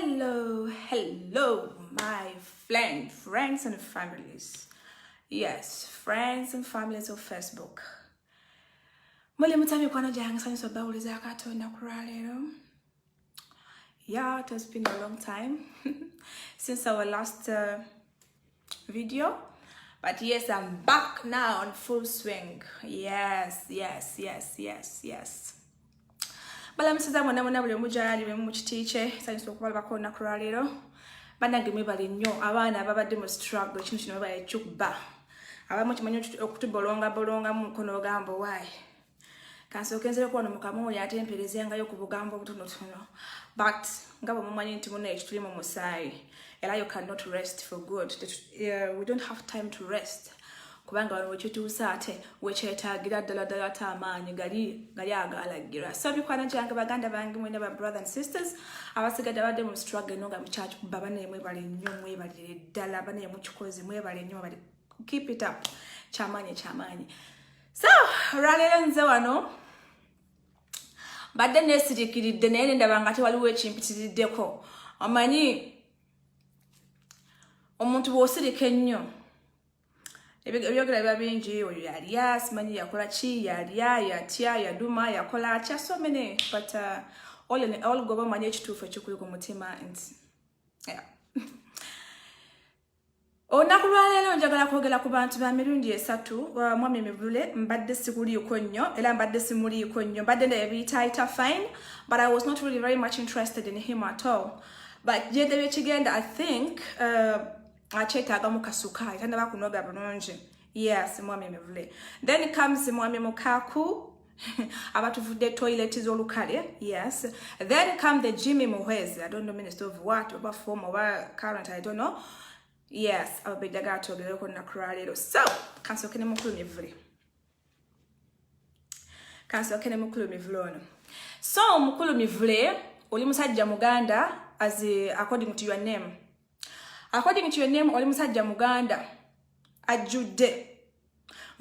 Hello, my friends and families. Yes, friends and families of Facebook. Muli mutami kwano jange sanyiso bawuliza Katonda kuralero. Yeah, it has been a long time since our last video. But yes, I'm back now on full swing. Yes. Bala msiza mwana buli mujali mu kitiche sanyiso okuba bakona kuralero. Banange mwebale nnyo abaana ababadde mu struggle kino kino baba ekyukuba. Abamu kimanyi okutubolonga mu mukono gambo wayi. Kansooke nzire kuwano Mukama oyo atemperezengayo ku bugambo obutonotono. But ngabo mumanyi nti muna ekituli mu musaayi. Era you cannot rest for good. We don't have time to rest. Kubanga wano wekituusa ate wekyetaagira ddala amaanyi gali agalagira. So bikwana kyange baganda bange mwena ba brothers and sisters abasigadde badde mu struggle no nga mukyaki baba ne mwebale nnyo mwebalire ddala bane mu kikozi mwebale nnyo bali keep it up kyamaanyi. So ralero nze wano badde nesirikiridde naye ndaba nga tewaliwo ekimpitiriddeko. Omanyi omuntu bw'osirika ennyo ebyogera biba bingi oyo yalya simanyi yakola ki yalya yatya yaduma yakola atya so many but all goba manyi ekituufu ekikuli ku mutima nti olunaku lwaleero njagala kwogera ku bantu ba mirundi esatu mwami Mivule mbadde sikuliiko nnyo era mbadde simuliiko nnyo mbadde ndabiyita fine but I was not really very much interested in him at all but jede byekigenda I think achetaga mukasuka itanda bakunoga bulungi. Yes, mwami Mivule. Then comes mwami Mukaku abatuvudde toilet z'olukale. Yes. Then come the Jimmy Muhwezi. I don't know minister of what or form or current, I don't know. Yes, ababedaga togereko nakuralero. So kansokene mukulu Mivule ono. So mukulu Mivule oli musajja muganda as according to your name. According to your name, oli musajja muganda ajudde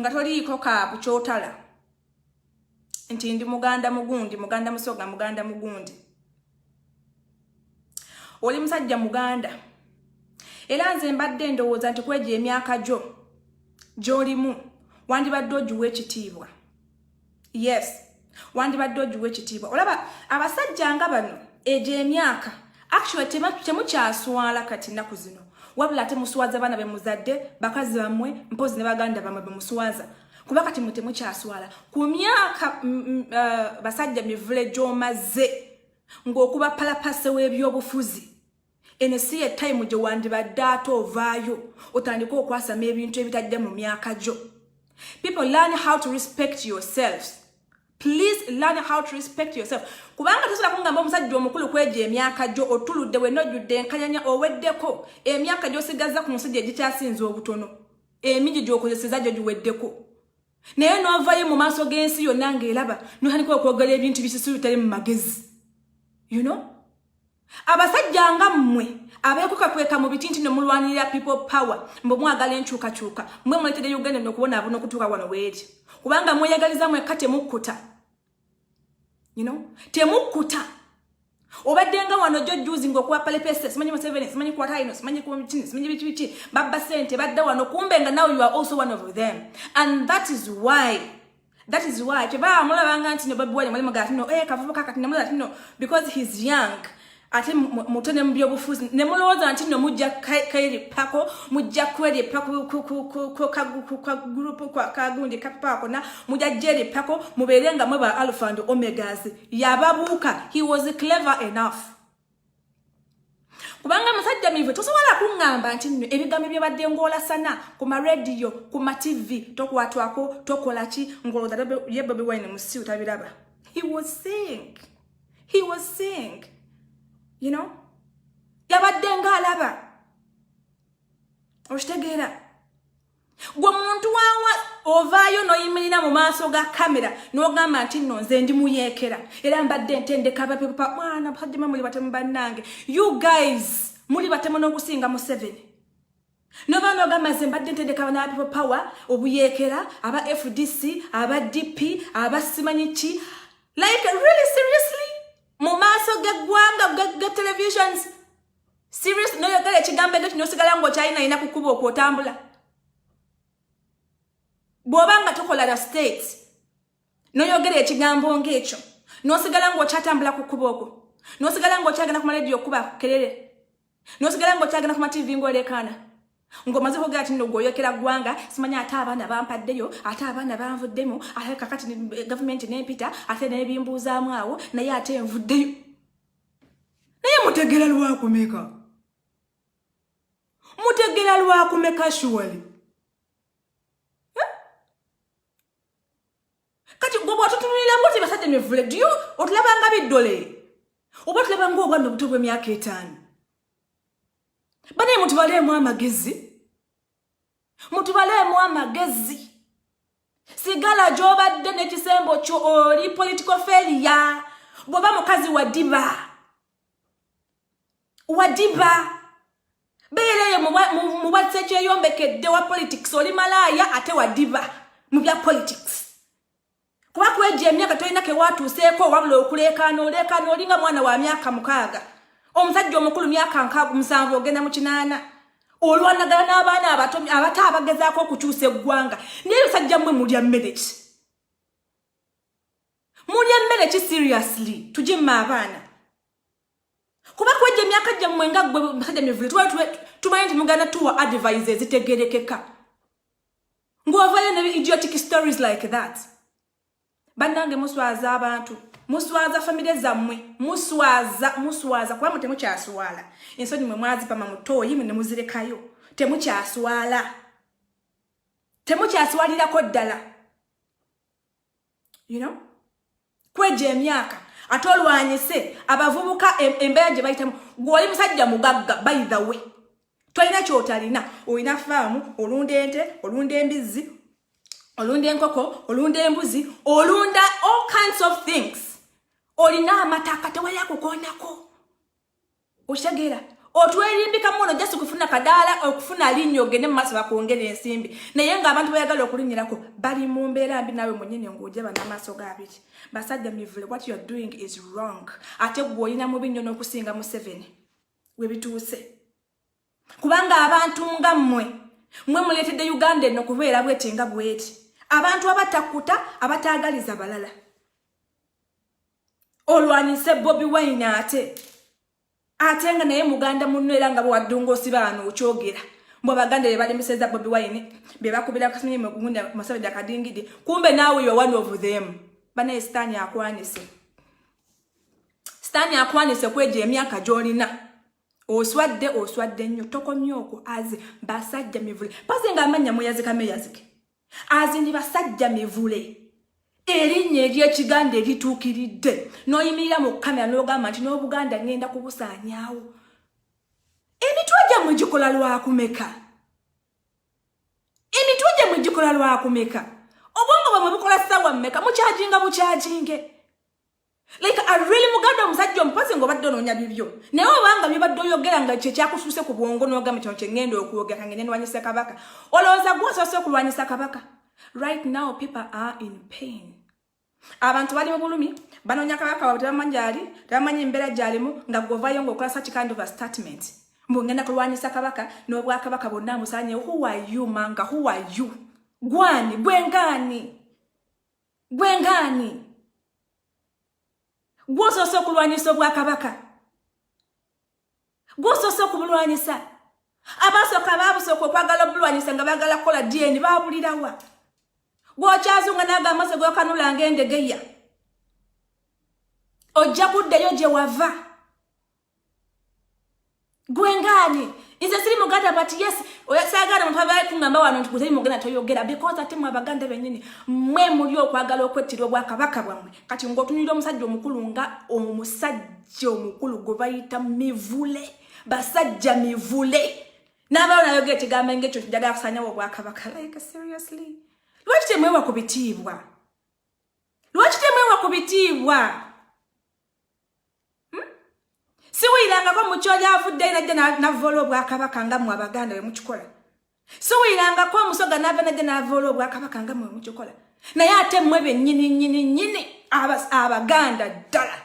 nga toliiko kaapu kyotala nti ndi muganda mugundi muganda musoga muganda mugundi. Oli musajja muganda era nze mbadde ndowooza nti kweja emyaka gy'olimu wandibadde ogiwa ekitiibwa. Yes, wandibadde ogiwa ekitiibwa. Olaba abasajja nga bano egyo emyaka actually temukyaswala kati nnaku zino. Wabula ate muswaza bana be muzadde bakazi bamwe mpozi ne baganda bamwe be muswaza kuba kati mukyaswala ku myaka basajja Mivule gy'omaze ng'okuba palapase w'ebyobufuzi enesi ye time gye wandibadde ate ovaayo otandika okwasama ebintu ebitadde mu myaka gyo. People learn how to respect yourselves. Please learn how to respect yourself. Kubanga tosobola kungamba omusajja omukulu kweja emyaka gyo otuludde wenojjudde enkanyanya oweddeko emyaka gy'osigaza ku nsi gye gikyasinza obutono emingi gy'okozeseza gyo giweddeko naye n'ovaayo mu maaso g'ensi yonna ng'eraba n'otandika okwogera ebintu bisisu bitali mu magezi. You know? Abasajja nga mmwe abeekukakweka mu biti nti ne mulwanirira people power mbe mwagala enkyukakyuka mmwe muletedde Uganda n'okubonaabona okutuuka wano weeri kubanga mweyagaliza mwekka temukkuta. You know? Temukkuta. Obadde nga wano jjuzi ng'okuwa palepese simanyi Museveni simanyi Kwataino simanyi Kumitini simanyi biki babba sente badda wano kumbe nga now you are also one of them. And that is why kyebaa mulabanga nti ne Bobi Wine mulimu gati no kavubuka kati ne mulaba tino because he's young ate mutone mu byobufuzi ne mulowooza nti no mujja kairipako mujja kweripako ka group kwa kagundi kapako na mujja jeripako muberenga mwe ba alpha and omegas yababuuka. He was clever enough. Kubanga musajja Mivule tosobola kungamba nti nno ebigambo byabadde ngola sana ku ma radio ku ma TV tokwatwako tokola ki ngoloza ye Bobi Wine musi utabiraba. He was saying you know yabadde ngaalaba okitegeera gwe muntu wawa ovaayo noyimirira mu maaso ga kamera n'ogamba nti nno nze ndi muyeekera era mbadde ntendeka abapepa mwana baddima muli batemu bannange. You guys muli batemu n'okusinga Museveni noba n'ogamba nze mbadde ntendeka bana people power obuyeekera aba FDC aba DP aba simanyi ki like really seriously mu maaso g'eggwanga ga televisions Serious no yogere ekigambo ekyo nosigala ngo China ina kukuba okwotambula. Bwobanga tukola da states. No yogere ekigambo ngekyo. Nosigala ngo chatambula kukuba okwo. Nosigala ngo kyagenda ku radio kuba kelele. Nosigala ngo kyagenda ku TV ngo lekana. Ngo maze hoga ati ndo goyokera gwanga simanya ata abana bampaddeyo ata abana banvuddemu ate kakati government nempita ate nebimbuza mwawo naye ate envuddeyo. Naye mutegera lwa kumeka. Mutegera lwa kumeka surely. Kati gobo tutunulira ngoti basajja mevule dio otulabanga biddole. Oba tulabanga obwana obuto bw'emyaka 5. Bane mutubaleemu amagezi. Mutubaleemu amagezi. Sigala gy'obadde n'ekisembo kyo oli political failure. Bw'oba mukazi wadiba. Wadiba. Beereyo mu bwasekyeyombekedde wa politics oli malaya ate wadiba mu bya politics. Kuba kweje emyaka toyina ke watuuseeko wabula okuleekaana oleekaana olinga mwana wa myaka 6. Omusajja omukulu myaka 7 ogenda mu 8. Olwanagala n'abaana abato abagezaako okukyusa eggwanga. Naye musajja mmwe mulya mmere ki? Mulya mmere ki seriously? Tugimma abaana. Kuba kweje emyaka gyammwe nga gwe musajja mivule tumanyi nti muganda tuwa advices zitegerekeka. Ng'ovayo ne idiotic stories like that. Bandange muswaza abantu. Muswaza family zammwe. Muswaza kwa mutemu kyaswala. Ensoni mwe mwazi pama mutoyi mwe muzirekayo. Temu kyaswala. Temu kyaswalirako ddala. You know? Kweje emyaka atolwanyise abavubuka embeera gye bayitamu gw'oli musajja mugagga by the way. Toyina kyotalina. Oyina faamu, olunda ente, olunda embizi, olunda enkoko, olunda embuzi, olunda all kinds of things. Olina amataka tewali akukonako. Oshagera. Otwerimbika muno just kufuna kadala okufuna linnya ogende mu maaso bakongera ensimbi. Naye nga abantu bayagala okulinyirako bali mu mbeera mbi nawe mwennyini ng'ojaba n'amaaso g'abiri. Basajja mivule, what you are doing is wrong. Ate gwe olina mubi nnyo n'okusinga Museveni. We bituuse. Kubanga abantu nga mmwe muleetedde Uganda eno kubeera bweti nga bweti. Abantu abatakuta abataagaliza balala. Olwanyise Bobi Wine ate nga naye muganda munno era nga bwaddunga osibaano okyogera. Mbwe baganda be balemiseza Bobi Wine be bakubira kasinye mugunda Masabija Kadingidi. Kumbe naawe you are one of them. Bana Stani akwanise. Stani akwanise kweje emyaka gy'olina. Oswadde nnyo tokomyoko azi basajja mivule. Pase nga amanya muyazika meyazike. Azi ndi basajja mivule. Erinnya ery'ekiganda erituukiridde. N'oyimirira mu kamera n'ogamba nti n'Obuganda ngenda kubusaanyaawo. Emitwe gyammwe gikola lwakumeka. Emitwe gyammwe gikola lwakumeka. Obwongo bwamwe bukola ssaawa mmeka mukyajinge. Like a really muganda omusajja omupazi ng'obadde onoonya bibyo. Naye obanga byobadde oyogera nga kye kyakusuuse ku bwongo n'ogamba kino kye ngenda okuyogera kangende ndwanyisa kabaka. Olowooza gw'osoose okulwanyisa kabaka. Right now people are in pain. Abantu bali mu bulumi banoonya kabaka waabwe tebamanyi gy'ali, tebamanyi embeera gy'alimu nga gw'ovaayo ng'okola such kind of a statement. Mbu ngenda kulwanyisa kabaka n'obwakabaka bonna musaanye. Who are you manga? Who are you? Gwani? Gwengani? Gwosoose okulwanyisa obwakabaka. Gwosoose okubulwanyisa. Abasooka baabusooka okwagala obulwanyisa nga baagala kukola DNA baabulirawa. Gwokyazunga n'agamba amaaso g'okanula ng'endegeya. Ojja kuddayo gye wava. Gwengani? Nze siri muganda but yes, oyasaagala omuntu abaali kungamba wano nti kuteri muganda toyogera because ate mwe abaganda bennyini mmwe muli okwagala okwettira obwakabaka bwammwe. Kati ng'otunulira omusajja omukulu nga omusajja omukulu gwe bayita mivule. Basajja mivule. N'abalala nayogera ekigambo ng'ekyo njagala kusaanyawo obwakabaka. Like seriously? Lwaki temwewa ku bitiibwa? Siwirangako mukyoli avudde najja navoola obwakabaka nga mmwe abaganda bwe mukikola. Siwirangako omusoga n'ava najja navoola obwakabaka nga mmwe mukikola. Naye ate mmwe bennyini abaganda ddala.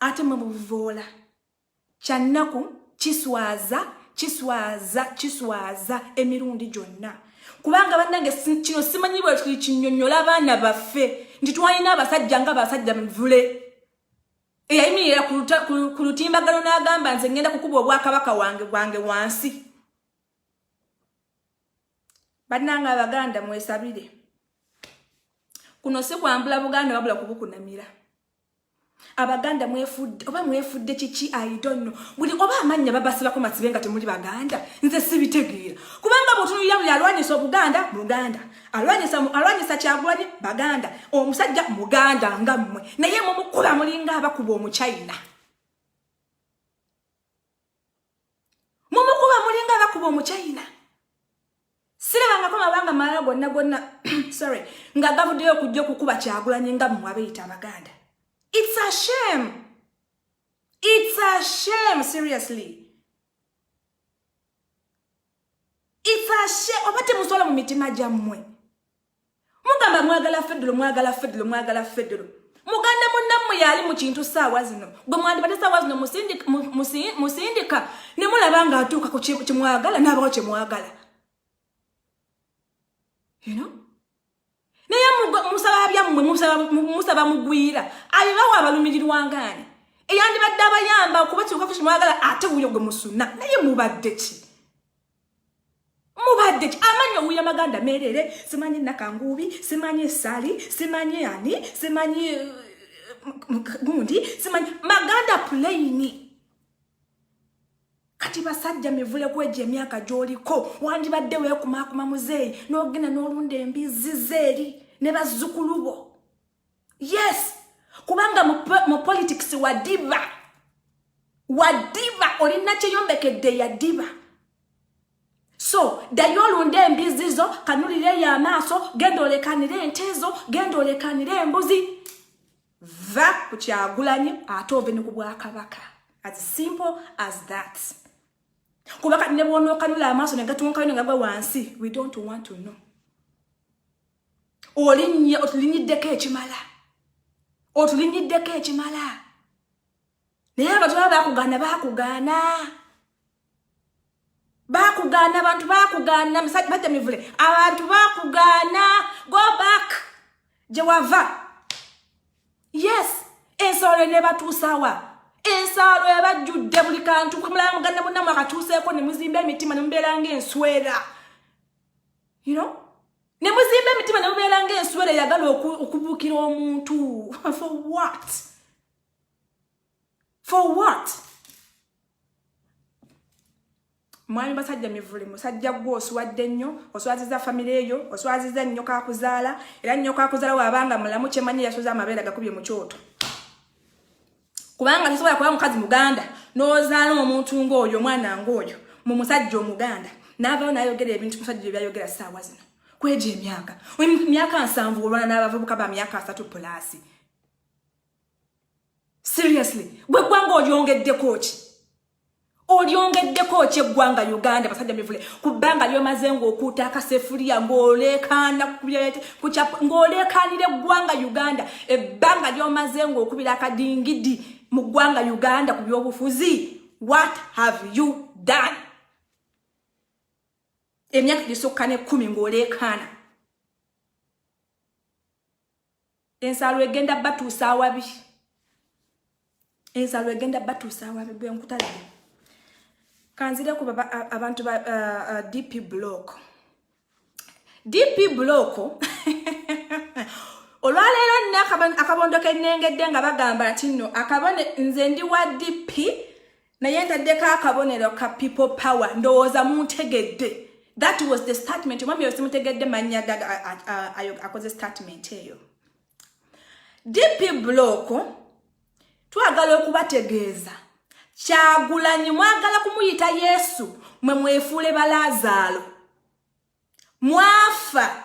Ate mmwe mubuvoola. Kyanaku kiswaza emirundi gyonna. Kubanga bannange kino simanyi bwe tukinyonnyola abaana baffe nti twalina abasajja nga basajja mivule. Eyayimirira ku lutimbagano n'agamba nze ngenda kukuba obwakabaka wange wansi. Bannange Abaganda mwesabire. Kuno si kwambula Buganda wabula kubukunamira. Abaganda mwefudde kiki I don't know. Buli oba amanya babasibako masibenga temuli Baganda. Nze sibitegeera. Kubanga botunulira buli alwanyisa Obuganda Muganda. Alwanyisa Kyagulanyi Baganda. Omusajja Muganda nga mmwe. Naye mumukuba mulinga abakuba Omuchina. Mumukuba mulinga abakuba Omuchina. Sirabanga koma banga mala gonna sorry nga gavuddeyo kujja kukuba Kyagulanyi nga mmwe abeeyita Abaganda. It's a shame. It's a shame, seriously. It's a shame. Obate musola mu mitima gyammwe. Mugamba mwagala Federo. Muganda munnammwe yali mu kintu saawa zino. Gwe mwandibadde saawa zino musindika ne mulaba nga atuuka ku kimwagala n'abawo kyemwagala. You know? Musaba mugwira ayibawo abalumirirwa ngani eyandibadde abayamba okuba kiruka kushimwagala ate uyo gwe musuna naye mubadde ki amanyi owuya Maganda merere simanyi Nakangubi simanyi Sali simanyi ani simanyi gundi simanyi Maganda plain kati basajja mivule kweje emyaka gyoliko wandibadde weekumakuma muzeeyi n'ogenda n'olunda embizi zeeri ne bazzukulu bo. Yes, kubanga mu politics wadiba olina kyeyombekedde ya diba. So dayo olunda embizi zo kanulire y'amaaso genda olekanire entezo genda olekanire embuzi va ku Kyagulanyi ate ove ne ku Bwakabaka. As simple as that. Kubaka ne bwonookanula amaaso ne gatunkayo nga gwa wansi. We don't want to know. Otulinyiddeko ekimala. Naye abantu bakugaana abantu bakugaana musajja mivule abantu bakugaana go back gye wava. Yes, ensalo ne batuusawa. Ensalo ebajjudde buli kantu kumulaba Muganda munnamu akatuuseeko ne muzimba emitima ne mubeera ng'enswera. You know? Ne muzimba emitima ne mubeera ng'enswera eyagala okubuukira omuntu. For what? Mwami basajja mivule musajja gwo oswadde nnyo oswaziza famire eyo oswaziza nnyo kakuzaala era nnyo kakuzaala wabanga mulamu kyemanyi yasoza amabeera gakubye mu kyoto. Kubanga tisobola kuba mukazi Muganda n'ozaala omuntu ng'oyo omwana ng'oyo mu musajja Omuganda n'avaayo n'ayogera ebintu musajja bye byayogera ssaawa zino kweja emyaka 7 olwana n'abavubuka ba myaka 3+. Seriously gwe gwanga olyongeddeko ki eggwanga Uganda basajja mivule kubbanga lyomaze ng'okuuta akasefuliya ng'oleekaana ng'oleekaanira eggwanga Uganda ebbanga lyomaze ng'okubira akadingidi mu ggwanga Uganda ku byobufuzi. What have you done? Emyaka gisukka ne 10 ng'oleekaana. Ensalo egenda batuusa awabi. Bwe nkutalabe. Kanzire ku abantu ba DP Block. Olwaleero nina akabondo kennengedde nga bagamba nti nno akabone nze ndi wa DP naye ntaddeko akabonero ka people power ndowooza muntegedde. That was the statement. Mwami yosimutegedde mannya akoze statement eyo. DP Block twagala okubategeeza Kyagulanyi mwagala kumuyita Yesu mwe mwefuule ba Lazaro. Mwafa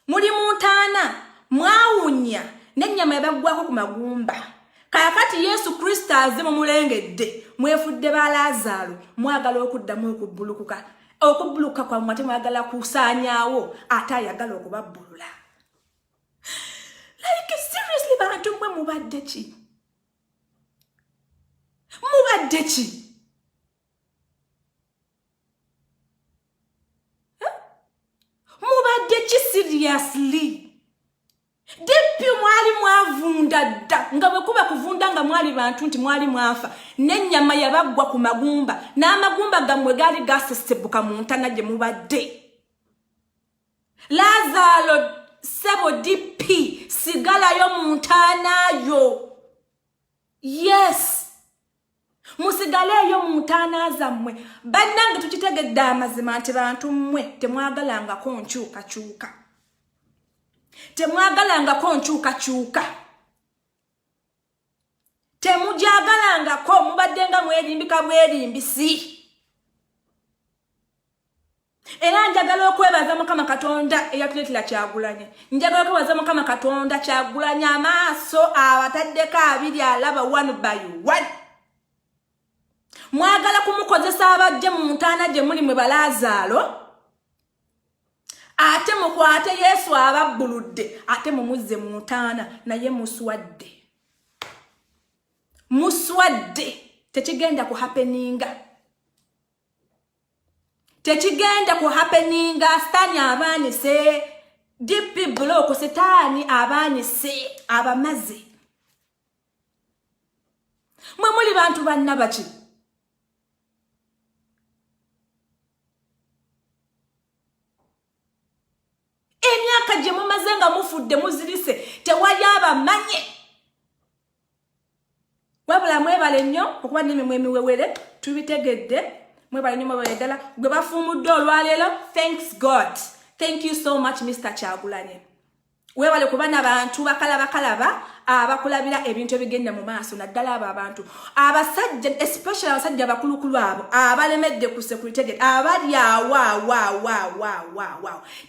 muli muntaana mwawunya n'ennyama yabaggwako ku magumba. Kakati Yesu Kristo aze mumulengedde mwefudde ba Lazaro mwagala okuddamu okubbuluka kwa mwate mwagala kusaanyaawo ate ayagala okubabbulula. Like seriously bantu mwe mubadde ki? seriously. Depi mwali mwavunda dda nga bwe kuba kuvunda nga mwali bantu nti mwali mwafa n'ennyama yabaggwa ku magumba n'amagumba gammwe gaali gasesebbuka mu ntana gye mubadde. Lazaro sebo DP sigalayo mu ntaanayo. Yes, musigaleyo mu ntaana zammwe. Bannange tukitegedde amazima nti bantu mmwe temwagalangako nkyukakyuka. Temwagalangako nkyukakyuka. Temujagalangako mubadde nga mwerimbika bwerimbisi. Era njagala okwebaza Mukama Katonda eyatuleetera Kyagulanyi. Njagala okwebaza Mukama Katonda Kyagulanyi amaaso abataddeko abiri alaba one by one. Mwagala kumukozesa abajje mu ntaana gye muli mwe Balazaalo. Ate mukwate Yesu ababbuludde ate mumuzze mu ntaana naye muswadde. Muswadde tekigenda ku happeninga. Tekigenda ku happeninga. Sitani abaanise DP block sitani abaanise abamaze. Mwe muli bantu bannabaki. Emyaka gye mumaze nga mufudde muzirise tewali abamanye. Wabula mwebale nnyo okuba n'emimwe emiwewere tubitegedde. Mwebale nnyo mwebale ddala gwe bafuumudde olwaleero. Thanks God. Thank you so much Mr. Kyagulanyi. Webale kuba n'abantu bakalaba abakulabira ebintu ebigenda mu maaso naddala abo abantu abasajja especially abasajja bakulukulu abo abalemedde ku security abali awa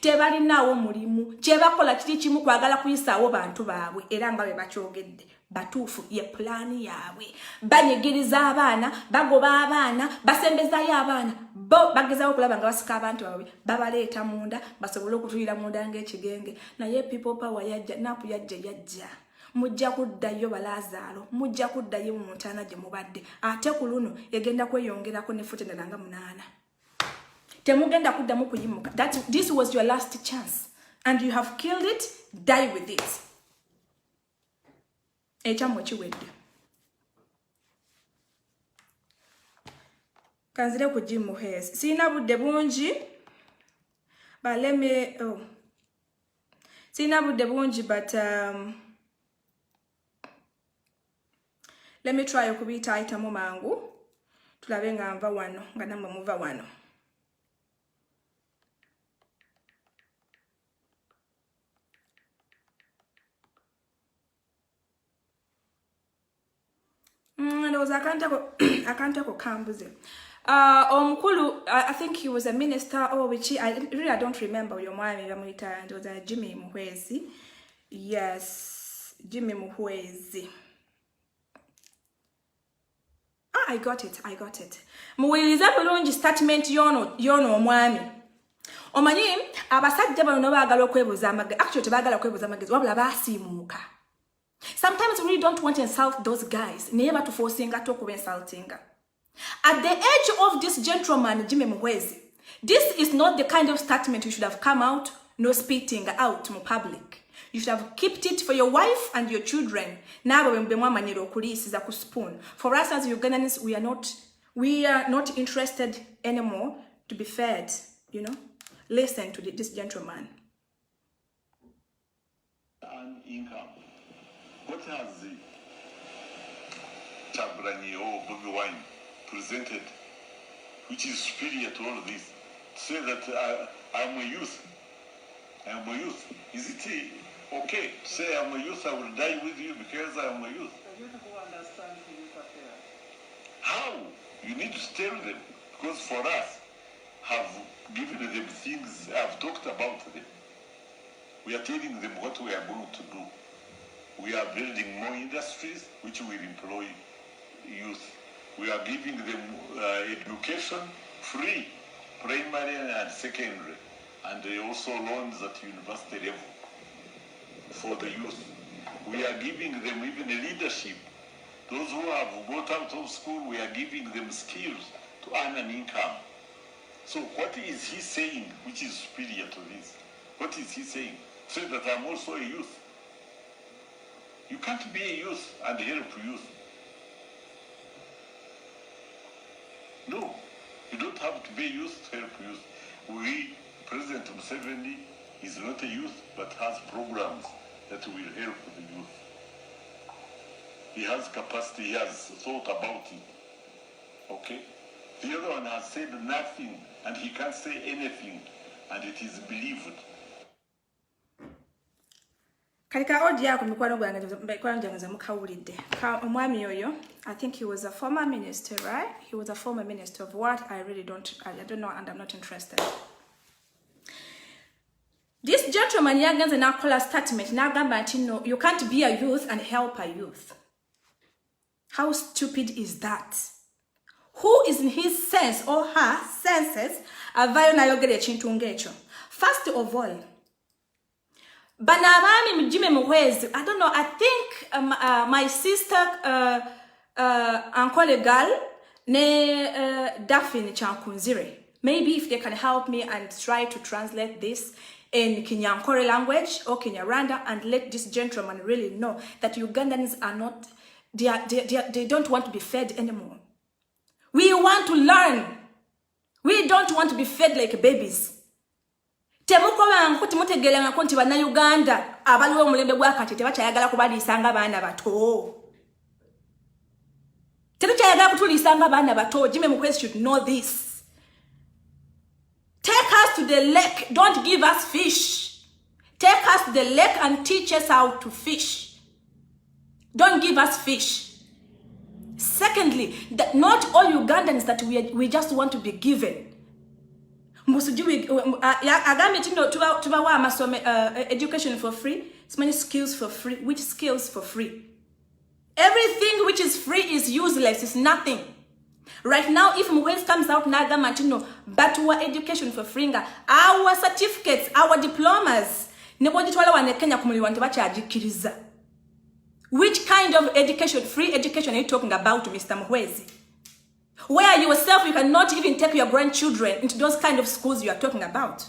tebalinaawo mulimu kye bakola kiri kimu kwagala kuyisaawo bantu baabwe era nga bwe bakyogedde batuufu ye plani yaabwe. Banyigiriza abaana bagoba abaana basembezayo abaana bo bagezawo okulaba nga basika abantu baabwe babaleeta munda basobole okutuyira munda ng'ekigenge. Naye people power yajja napu yajja mujja kuddayo Balazaalo mujja kuddayo mu ntaana gye mubadde ate ku luno egenda kweyongerako ne futi endala nga 8. Temugenda kuddamu kuyimuka. This was your last chance and you have killed it. Die with it. Ekyamwe kiwedde. Kanzire ku Jim Muhezi. Sina budde bungi. Baleme Sina budde bungi but let me try okubiyita ayitamu mangu. Tulabe nga nva wano nga namwe muva wano. I can't talk Kambuze. Omukulu, I think he was a minister or which I don't remember your mwami bamuyita and was Jimmy Muhwezi. Yes, Jimmy Muhwezi. I got it. Muwuliriza bulungi statement yono omwami. Omanyi abasajja bano baagala okwebuza amagezi. Actually tebaagala okwebuza amagezi wabula baasiimuuka. Sometimes we really don't want to insult those guys. Never to forcing to talk insulting. At the age of this gentleman, Jimmy Muhwezi, this is not the kind of statement you should have come out, no spitting out in public. You should have kept it for your wife and your children. Now spoon. For us as Ugandans, we are not interested anymore to be fed, you know. Listen to this gentleman. And income. What has the Kyagulanyi or Bobi Wine presented, which is superior to all of this? To say that I'm a youth. Is it okay to say I'm a youth, I will die with you because I'm a youth? The youth who understand the youth affair. How? You need to tell them, because for us, have given them things, I've talked about them. We are telling them what we are going to do. We are building more industries which will employ youth. We are giving them education free, primary and secondary, and also loans at university level for the youth. We are giving them even leadership. Those who have got out of school, we are giving them skills to earn an income. So what is he saying which is superior to this? What is he saying? Say that I'm also a youth. You can't be a youth and help youth. No, you don't have to be a youth to help youth. President Museveni is not a youth, but has programs that will help the youth. He has capacity, he has thought about it. Okay? The other one has said nothing, and he can't say anything, and it is believed. Kalika odi yako mikwano gwange mukawulidde. Omwami oyo, I think he was a former minister, right? He was a former minister of what? I don't know, and I'm not interested. This gentleman yagenze nakola statement nagamba nti no, you can't be a youth and help a youth. How stupid is that? Who is in his sense or her senses avayo nayogera ekintu ng'ekyo? First of all, Banabami Mjime Muhwezi, I don't know, I think my sister, Uncle Gal, ne Daphne Chankunzire, maybe if they can help me and try to translate this in Kinyankore language or Kinyarwanda and let this gentleman really know that Ugandans are not, they don't want to be fed anymore. We want to learn. We don't want to be fed like babies. Temukola nkuti mutegelanga konti bana Uganda abaliwo mulembe gwakati tebachayagala kubalisanga bana bato. Tebachayagala kutulisanga bana bato. Jimmy Mukwezi should know this. Take us to the lake. Don't give us fish. Take us to the lake and teach us how to fish. Don't give us fish. Secondly, that not all Ugandans that we just want to be given. Education for free, so many skills for free. Which skills for free? Everything which is free is useless, it's nothing. Right now, if Muhwezi comes out naga mantino, but our education for free, our certificates, our diplomas, which kind of education, free education are you talking about, Mr. Muhwezi? Where yourself, you cannot even take your grandchildren into those kind of schools you are talking about.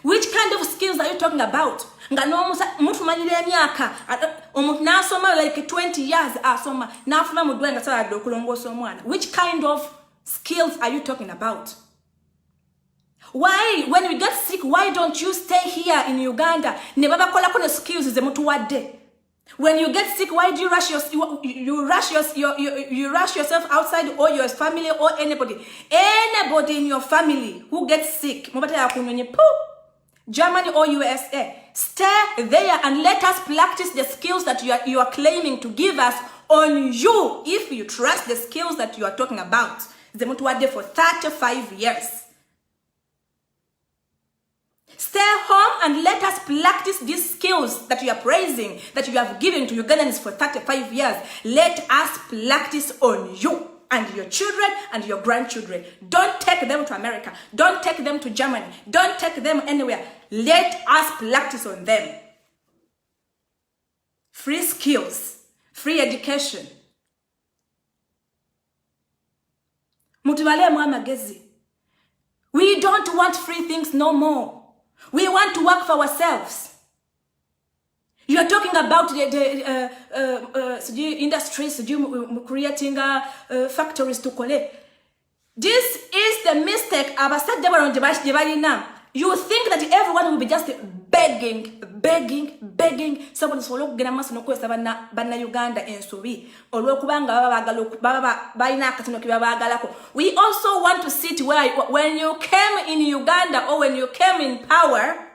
Which kind of skills are you talking about? Like 20 years. Which kind of skills are you talking about? Why, when we get sick, why don't you stay here in Uganda? Skills when you get sick, why do you rush you rush yourself outside, or your family, or anybody in your family who gets sick? Germany or USA, stay there and let us practice the skills that you are claiming to give us on you. If you trust the skills that you are talking about, they went there for 35 years. Stay home and let us practice these skills that you are praising, that you have given to Ugandans for 35 years. Let us practice on you and your children and your grandchildren. Don't take them to America. Don't take them to Germany. Don't take them anywhere. Let us practice on them. Free skills, free education. We don't want free things no more. We want to work for ourselves. You are talking about the industries, creating factories to collect. This is the mistake. You think that everyone will be just begging. Someone is all going to banna Uganda and Subi. We also want to sit where when you came in Uganda or when you came in power,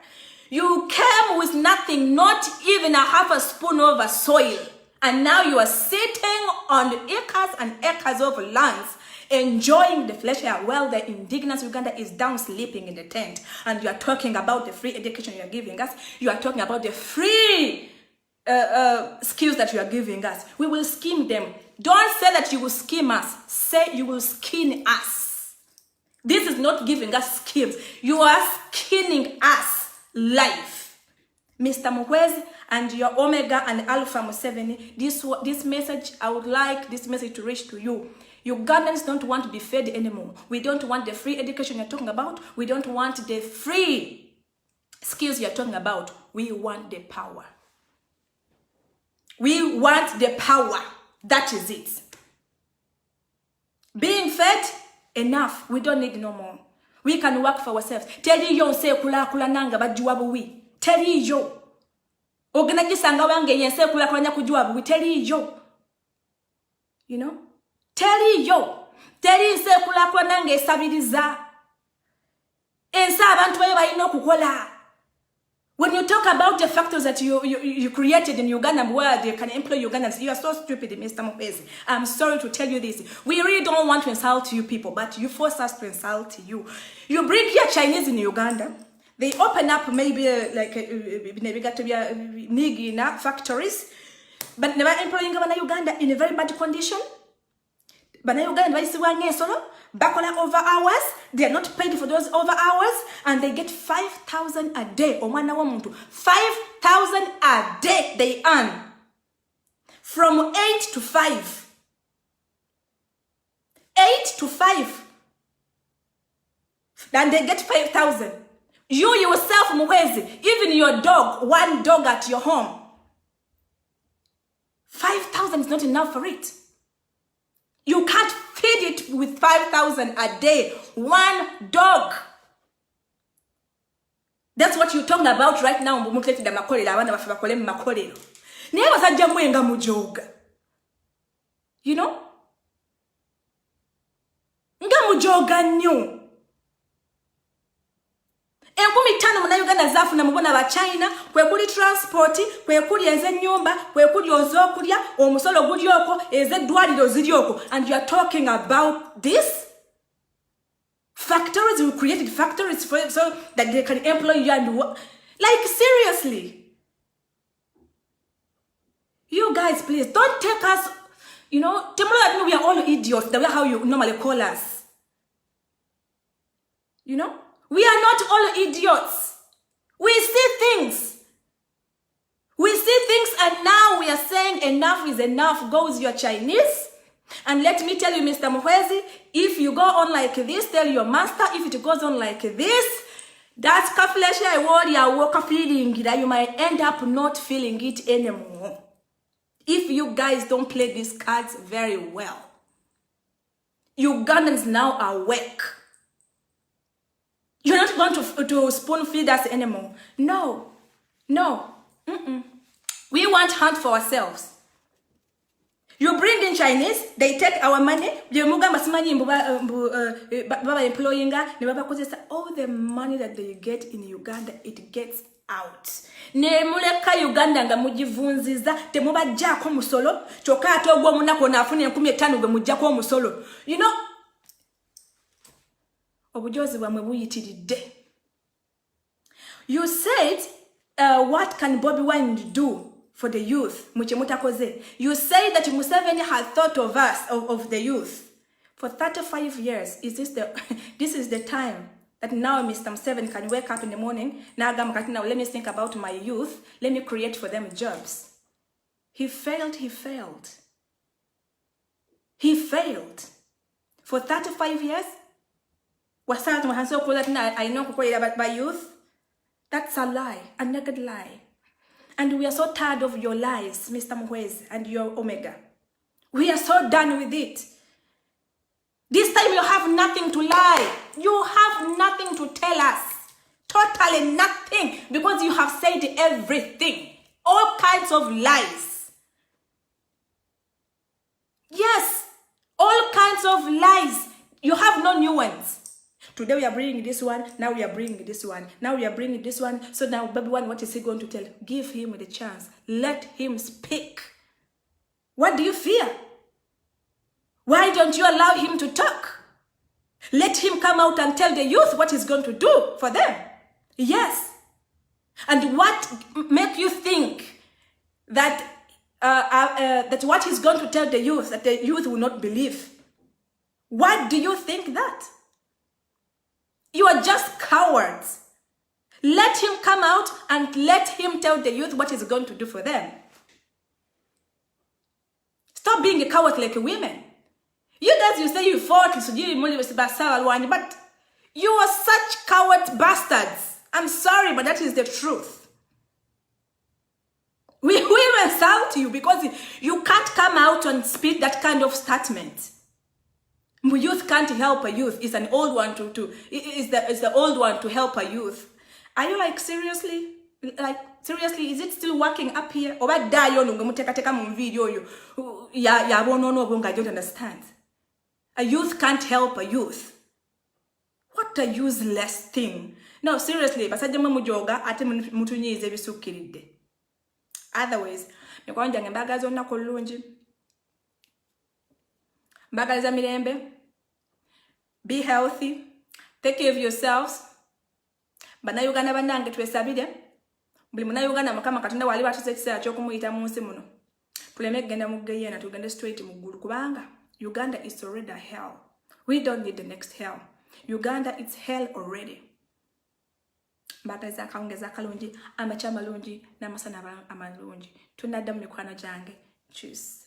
you came with nothing, not even a half a spoon of a soil. And now you are sitting on acres and acres of lands, enjoying the flesh air while the indigenous Uganda is down sleeping in the tent. And you are talking about the free education you are giving us. You are talking about the free skills that you are giving us. We will scheme them. Don't say that you will scheme us. Say you will skin us. This is not giving us skills. You are skinning us life. Mr. Muhwezi and your Omega and Alpha Museveni, this message, I would like this message to reach to you. Ugandans don't want to be fed anymore. We don't want the free education you're talking about. We don't want the free skills you're talking about. We want the power. We want the power. That is it. Being fed, enough. We don't need no more. We can work for ourselves. Tell you say kula nanga bajuabu we. Tell you. Oganajisanga wange yense kula nya kujuabu we. Tell you. You know? Tell you. Tell you say kula nanga esabiriza. Ensa abantu bayina kukola. When you talk about the factors that you created in Uganda where they can employ Ugandans, you are so stupid, Mr. Muhwezi. I'm sorry to tell you this. We really don't want to insult you people, but you force us to insult you. You bring here Chinese in Uganda. They open up maybe Nigina factories, but never employing Uganda in a very bad condition. But Uganda is bakola over hours. They are not paid for those over hours, and they get 5,000 a day. 5,000 a day they earn from 8 to 5. 8 to 5. Then they get 5,000. You yourself, Muhwezi, even your dog, one dog at your home, 5,000 is not enough for it. You can't feed it with 5,000 a day. One dog. That's what you're talking about right now. You know? Nga mujoga nyo. Enkumi tano muna Uganda zafu na mubona ba China kwe kuli transport kwe kuli eze nyumba kwe kuli ozokulya omusolo guli oko eze dwaliro ziri oko, and you are talking about this factories. You created factories for so that they can employ you and work. Like seriously, you guys, please don't take us, you know, tomorrow we are all idiots the way how you normally call us, you know. We are not all idiots. We see things. We see things, and now we are saying enough is enough. Go with your Chinese. And let me tell you, Mr. Muhwezi, if you go on like this, tell your master, if it goes on like this, that's kafleshi I worry I walk feeling that you might end up not feeling it anymore. If you guys don't play these cards very well. Ugandans now are awake. You're not going to spoon feed us anymore. No. No. We want hunt for ourselves. You bring in Chinese, they take our money. All the money that they get in Uganda, it gets out. Nemuleka Uganda nga mujivunziza temubajjako musolo kyokka ate ogwo munako nafune 15 gwe mujjako musolo. You know, obujozi bwamwe buyitiridde. You said, what can Bobi Wine do for the youth? You say that Museveni had thought of us, of the youth. For 35 years, this is the time that now Mr. Museveni can wake up in the morning, now let me think about my youth, let me create for them jobs. He failed. He failed. For 35 years, I know about my youth. That's a lie, a naked lie. And we are so tired of your lies, Mr. Muhwezi, and your Omega. We are so done with it. This time you have nothing to lie. You have nothing to tell us. Totally nothing. Because you have said everything. All kinds of lies. Yes. All kinds of lies. You have no new ones. Today we are bringing this one, now we are bringing this one, now we are bringing this one. So now Bobi Wine, what is he going to tell? Give him the chance. Let him speak. What do you fear? Why don't you allow him to talk? Let him come out and tell the youth what he's going to do for them. Yes. And what make you think that that what he's going to tell the youth, that the youth will not believe? What do you think that? You are just cowards. Let him come out and let him tell the youth what he's going to do for them. Stop being a coward like women. You guys, you say you fought, but you are such coward bastards. I'm sorry, but that is the truth. We will insult you because you can't come out and speak that kind of statement. Youth can't help a youth. It's an old one is the old one to help a youth. Are you like seriously? Like seriously, is it still working up here? Or what die on video you I don't understand. A youth can't help a youth. What a useless thing. No, seriously, basajja mujoga ate mutunyize bisukkiridde. Otherwise, mikwanja ngembaga zonna kulungi. Mbagaliza mirembe. Be healthy. Take care of yourselves. Bannayuganda bannange twesabire. Buli munnayuganda Mukama Katonda wali batuze ekiseera ky'okumuyita mu nsi muno. Tuleme kugenda mu geyeena tugende straight mu ggulu kubanga Uganda is already a hell. We don't need the next hell. Uganda is hell already. Mbagaliza akawungeza akalungi, amakya amalungi n'amasana amalungi. Tunaddamu mikwano gyange. Cheers.